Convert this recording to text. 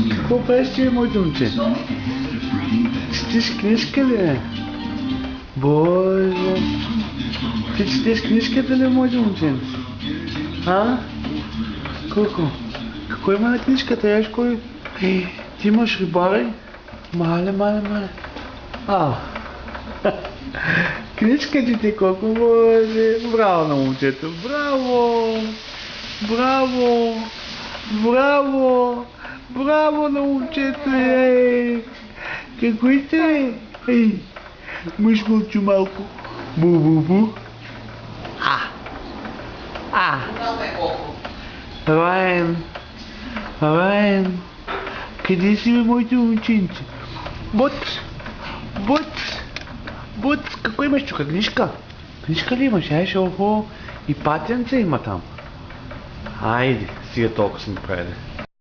Какво правиш ти, моето момче? Четиш книжка ли? Боже! Ти четиш книжката ли, моето момче? А? Колко? Какво има на книжката? Яш кой? Ти имаш рибари? Мале. Книжката ти колко, боже! Браво на момчето! Браво на момчето! Какой сте? Мъж мълчу малко. Бу. Райан, къде си, бе, моите момченци? Бут, какво имаш тук? Книжка? Книжка ли имаш? Охо, и патенца има там. Айде, сега толкова сме правили.